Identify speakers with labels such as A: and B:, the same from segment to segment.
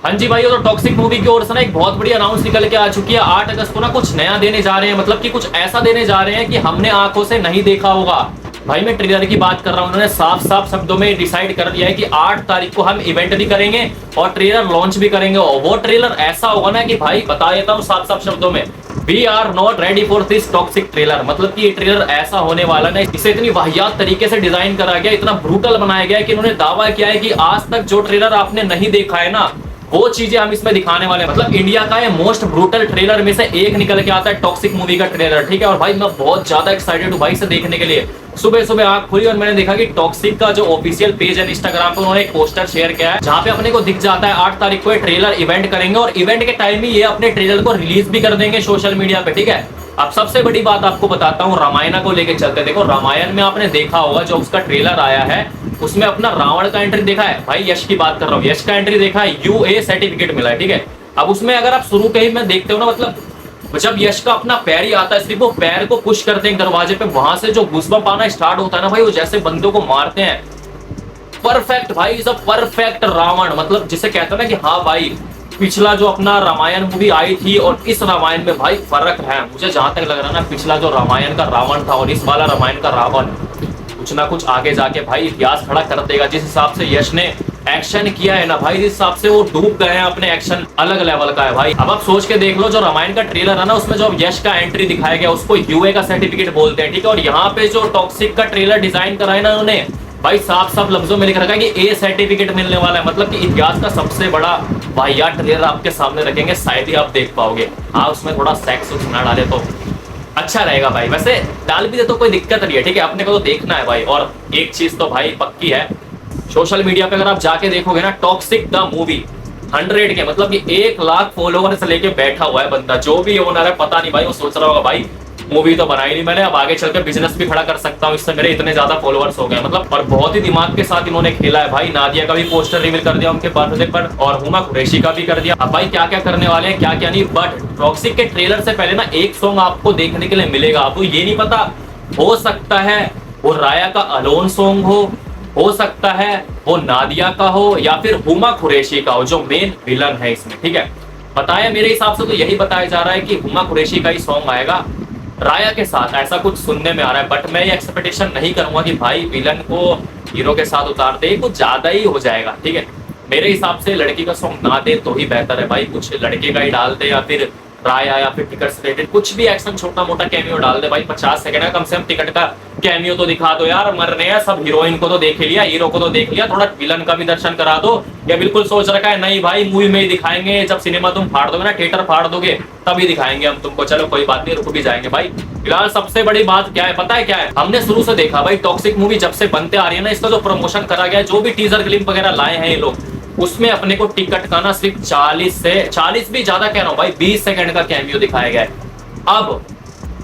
A: हाँ जी भाई, तो टॉक्सिक मूवी की ओर से ना एक बहुत बड़ी अनाउंस निकल के आ चुकी है। 8 अगस्त को ना कुछ नया देने जा रहे हैं, मतलब कि कुछ ऐसा देने जा रहे हैं कि हमने आंखों से नहीं देखा होगा। भाई मैं ट्रेलर की बात कर रहा हूँ, उन्होंने साफ साफ शब्दों में डिसाइड कर दिया है कि 8 तारीख को हम इवेंट भी करेंगे और ट्रेलर लॉन्च भी करेंगे। और वो ट्रेलर ऐसा होगा ना कि भाई बता देता हूँ साफ साफ शब्दों में, we are not ready for this toxic trailer. मतलब कि ये ट्रेलर ऐसा होने वाला ना, इसे इतनी वाहियात तरीके से डिजाइन करा गया, इतना ब्रूटल बनाया गया कि इन्होंने दावा किया है कि आज तक जो ट्रेलर आपने नहीं देखा है ना, वो चीजें हम इसमें दिखाने वाले हैं। मतलब इंडिया का ये मोस्ट ब्रूटल ट्रेलर में से एक निकल के आता है टॉक्सिक मूवी का ट्रेलर, ठीक है। और भाई मैं बहुत ज्यादा एक्साइटेड हूँ भाई इसे देखने के लिए। सुबह सुबह आंख खुली और मैंने देखा कि टॉक्सिक का जो ऑफिशियल पेज है इंस्टाग्राम पे, उन्होंने एक पोस्टर शेयर किया है जहां पे अपने को दिख जाता है 8 तारीख को ये ट्रेलर इवेंट करेंगे और इवेंट के टाइम ही ये अपने ट्रेलर को रिलीज भी कर देंगे सोशल मीडिया पे, ठीक है। अब सबसे बड़ी बात आपको बताता हूँ, रामायण को लेके चलते। देखो रामायण में आपने देखा होगा जो उसका ट्रेलर आया है उसमें अपना रावण का एंट्री देखा है। भाई यश की बात कर रहा हूँ, यश का एंट्री देखा है, यूए सर्टिफिकेट मिला है, ठीक है। अब उसमें अगर आप शुरू के ही में देखते हो ना, मतलब जब यश का अपना पैर ही आता है, सिर्फ वो पैर को पुश करते हैं दरवाजे पे, वहां से जो गूज़बम्प आना स्टार्ट होता है ना भाई, वो जैसे बंदों को मारते हैं, परफेक्ट भाई, इज अ परफेक्ट रावण। मतलब जिसे कहते हैं ना कि हाँ भाई पिछला जो अपना रामायण मूवी आई थी और इस रामायण में भाई फर्क है। मुझे जहां तक लग रहा है ना, पिछला जो रामायण का रावण था और इस वाला रामायण का रावण कुछ ना कुछ आगे जाके भाई इतिहास खड़ा कर देगा। जिस हिसाब से यश ने एक्शन किया है ना भाई, जिस हिसाब से वो डूब गए हैं अपने एक्शन, अलग लेवल का है भाई। अब आप सोच के देख लो, जो रामायण का ट्रेलर है ना उसमें जो यश का एंट्री दिखाया गया उसको यूए का सर्टिफिकेट बोलते हैं, ठीक है। और यहाँ पे जो टॉक्सिक का ट्रेलर डिजाइन करा है ना उन्होंने, भाई साफ साफ लफ्जों में लिख रखा है कि ए सर्टिफिकेट मिलने वाला है। मतलब कि इतिहास का सबसे बड़ा वाहियात ट्रेलर आपके सामने रखेंगे, शायद ही आप देख पाओगे। हाँ उसमें थोड़ा सेक्स ना डाले तो अच्छा रहेगा भाई, वैसे डाल भी दे तो कोई दिक्कत नहीं है, ठीक है। अपने को तो देखना है भाई। और एक चीज तो भाई पक्की है, सोशल मीडिया पे अगर आप जाके देखोगे ना, टॉक्सिक द मूवी 100 के, मतलब कि 1 लाख फॉलोवर से लेके बैठा हुआ है बंदा। जो भी ओनर है पता नहीं भाई, वो सोच रहा होगा भाई मूवी तो बनाई नहीं मैंने, अब आगे चल के बिजनेस भी खड़ा कर सकता हूँ, इससे मेरे इतने ज्यादा फॉलोअर्स हो गए। मतलब और बहुत ही दिमाग के साथ इन्होंने खेला है भाई। नादिया का भी पोस्टर रिवील कर दिया उनके बर्थडे पर और हुमा कुरैशी का भी कर दिया। अब भाई क्या क्या करने वाले हैं क्या क्या नहीं। बट टॉक्सिक के ट्रेलर से पहले ना एक सॉन्ग आपको देखने के लिए मिलेगा। आपको ये नहीं पता, हो सकता है वो राया का अलोन सॉन्ग हो सकता है वो नादिया का हो, या फिर हुमा कुरैशी का हो जो मेन विलन है इसमें, ठीक है। बताया मेरे हिसाब से तो यही बताया जा रहा है कि हुमा कुरैशी का ही सॉन्ग आएगा राया के साथ, ऐसा कुछ सुनने में आ रहा है। बट मैं ये एक्सपेक्टेशन नहीं करूंगा कि भाई विलन को हीरो के साथ उतार दे, कुछ ज्यादा ही हो जाएगा, ठीक है। मेरे हिसाब से लड़की का सॉन्ग ना दे तो ही बेहतर है भाई, कुछ लड़के का ही डाल दे, या फिर राया या फिर टिकट से रिलेटेड कुछ भी एक्शन छोटा मोटा कैमियो डाल दे भाई। 50 सेकंड का कम से कम टिकट का कैमियो तो दिखा दो यार, मरने हैं सब। हीरोइन को तो देख लिया, हीरो को तो देख लिया, थोड़ा विलन का भी दर्शन करा दो। या बिल्कुल सोच रखा है नहीं भाई मूवी में ही दिखाएंगे, जब सिनेमा तुम फाड़ दोगे ना, थिएटर फाड़ दोगे तभी दिखाएंगे हम तुमको, चलो कोई बात नहीं, रुक भी जाएंगे भाई। फिलहाल सबसे बड़ी बात क्या है पता है क्या है, हमने शुरू से देखा भाई टॉक्सिक मूवी जब से बनते आ रही है ना, इसका जो प्रमोशन करा गया, जो भी टीजर क्लिप वगैरह लाए हैं ये लोग, उसमें अपने को टिकट का ना सिर्फ 40 भी ज्यादा कह रहा हूं भाई, 20 सेकंड का कैमियो दिखाया गया है। अब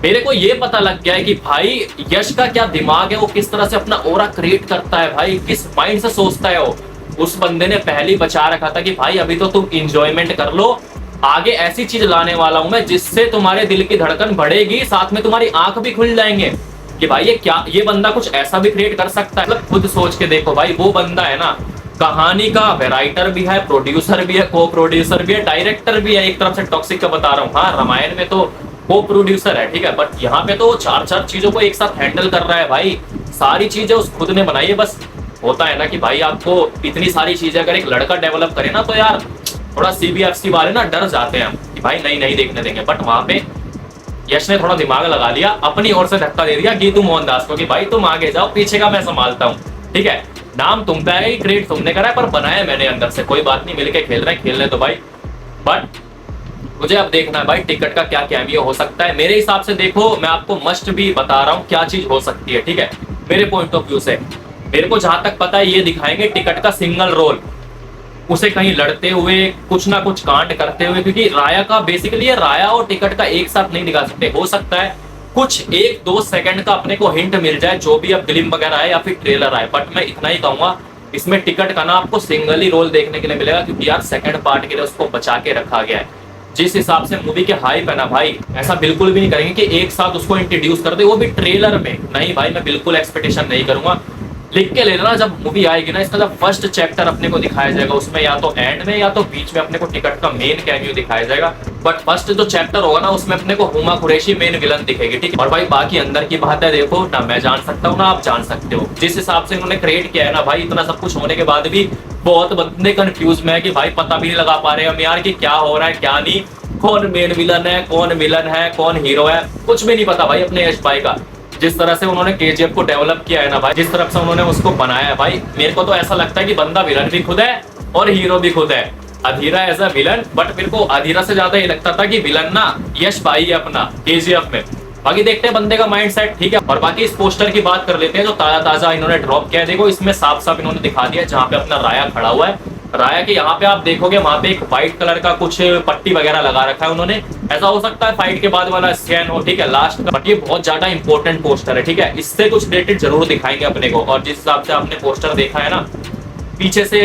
A: मेरे को ये पता लग गया है कि भाई यश का क्या दिमाग है, वो किस तरह से अपना ओरा क्रिएट करता है भाई, किस माइंड से सोचता है वो। उस बंदे ने पहले ही बचा रखा था कि भाई अभी तो तुम इंजॉयमेंट कर लो, आगे ऐसी चीज लाने वाला हूं मैं जिससे तुम्हारे दिल की धड़कन बढ़ेगी, साथ में तुम्हारी आंख भी खुल जाएंगे कि भाई ये बंदा कुछ ऐसा भी क्रिएट कर सकता है। मतलब खुद सोच के देखो भाई, वो बंदा है ना कहानी का राइटर भी है, प्रोड्यूसर भी है, को प्रोड्यूसर भी है, डायरेक्टर भी है। एक तरफ से टॉक्सिक का बता रहा हूँ, हाँ रामायण में तो को प्रोड्यूसर है, ठीक है। बट यहाँ पे तो 4 चीजों को एक साथ हैंडल कर रहा है भाई, सारी चीजें उस खुद ने बनाई है। बस होता है ना कि भाई आपको इतनी सारी चीजें अगर एक लड़का डेवलप करे ना, तो यार थोड़ा CBFC वाले ना डर जाते हैं कि भाई नहीं देखने देंगे। बट वहां पे यश ने थोड़ा दिमाग लगा लिया, अपनी ओर से धक्का दे दिया गीतू मोहनदास को कि भाई तुम आगे जाओ, पीछे का मैं संभालता हूँ, ठीक है। नाम तुम पे आएगा, क्रिएट तुमने करा है, पर बनाया मैंने अंदर से, कोई बात नहीं, मिलके खेल रहे हैं, खेलने तो भाई। बट मुझे अब देखना है भाई टिकट का क्या कैमियो हो सकता है। मेरे हिसाब से देखो, मैं आपको मस्ट भी बता रहा हूँ क्या चीज हो सकती है, ठीक है। मेरे पॉइंट ऑफ व्यू से मेरे को जहां तक पता है, ये दिखाएंगे टिकट का सिंगल रोल, उसे कहीं लड़ते हुए, कुछ ना कुछ कांड करते हुए, क्योंकि राया का बेसिकली राया और टिकट का एक साथ नहीं दिखा सकते। हो सकता है कुछ 1-2 सेकंड का अपने को हिंट मिल जाए, जो भी अब फिल्म वगैरह है या फिर ट्रेलर आए। बट मैं इतना ही कहूंगा, इसमें टिकट का ना आपको सिंगल ही रोल देखने के लिए मिलेगा, क्योंकि यार सेकंड पार्ट के लिए उसको बचा के रखा गया है। जिस हिसाब से मूवी के हाइप है ना भाई, ऐसा बिल्कुल भी नहीं करेंगे कि एक साथ उसको इंट्रोड्यूस कर दे, वो भी ट्रेलर में। नहीं भाई, मैं बिल्कुल एक्सपेक्टेशन नहीं करूंगा। लिख के ले लेना, जब मूवी आएगी ना, इसका जब फर्स्ट चैप्टर अपने को दिखाया जाएगा, उसमें या तो एंड में या तो बीच में अपने को टिकट का मेन कैमियो दिखाया जाएगा। बट फर्स्ट जो चैप्टर होगा ना, उसमें अपने को हुमा कुरैशी मेन विलन दिखेगी, ठीक है। और भाई बाकी अंदर की बात है, देखो ना मैं जान सकता हूँ ना आप जान सकते हो, जिस हिसाब से इन्होंने क्रिएट किया है ना भाई, इतना सब कुछ होने के बाद भी बहुत बंदे कंफ्यूज में है कि भाई पता भी नहीं लगा पा रहे हम यार कि क्या हो रहा है क्या नहीं, कौन मेन विलन है, कौन विलन है, कौन हीरो है, कुछ भी नहीं पता भाई अपने यश भाई का। जिस तरह से उन्होंने केजीएफ को डेवलप किया है ना भाई, जिस तरह से उन्होंने उसको बनाया है भाई, मेरे को तो ऐसा लगता है कि बंदा विलन भी खुद है और हीरो भी खुद है। अधीरा एज अ विलन, बट मेरे को अधीरा से ज्यादा ये लगता था कि विलन ना यश भाई है अपना केजीएफ में। बाकी देखते हैं बंदे का माइंड सेट, ठीक है। और बाकी इस पोस्टर की बात कर लेते हैं जो ताजा ताजा इन्होंने ड्रॉप किया है। देखो इसमें साफ साफ इन्होंने दिखा दिया जहाँ पे अपना राया खड़ा हुआ है। राया के यहाँ पे आप देखोगे वहां पे एक व्हाइट कलर का कुछ पट्टी वगैरह लगा रखा है उन्होंने, ऐसा हो सकता है फाइट के बाद वाला स्कैन हो, ठीक है, लास्ट का। बट ये बहुत ज्यादा इंपॉर्टेंट पोस्टर है, ठीक है, इससे कुछ रिलेटेड जरूर दिखाएंगे अपने को। और जिस हिसाब से आपने पोस्टर देखा है ना, पीछे से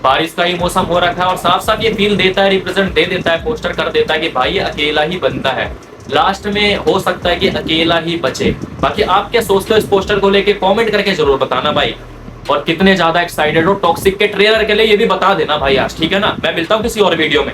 A: बारिश का ही मौसम हो रखा है और साफ साफ ये फील देता है, रिप्रेजेंट दे देता है, पोस्टर कर देता है कि भाई ये अकेला ही बंदा है, लास्ट में हो सकता है कि अकेला ही बचे। बाकी आप क्या सोचते हो इस पोस्टर को लेके, कमेंट करके जरूर बताना भाई। और कितने ज्यादा एक्साइटेड हो टॉक्सिक के ट्रेलर के लिए ये भी बता देना भाई आज, ठीक है ना। मैं मिलता हूँ किसी और वीडियो में।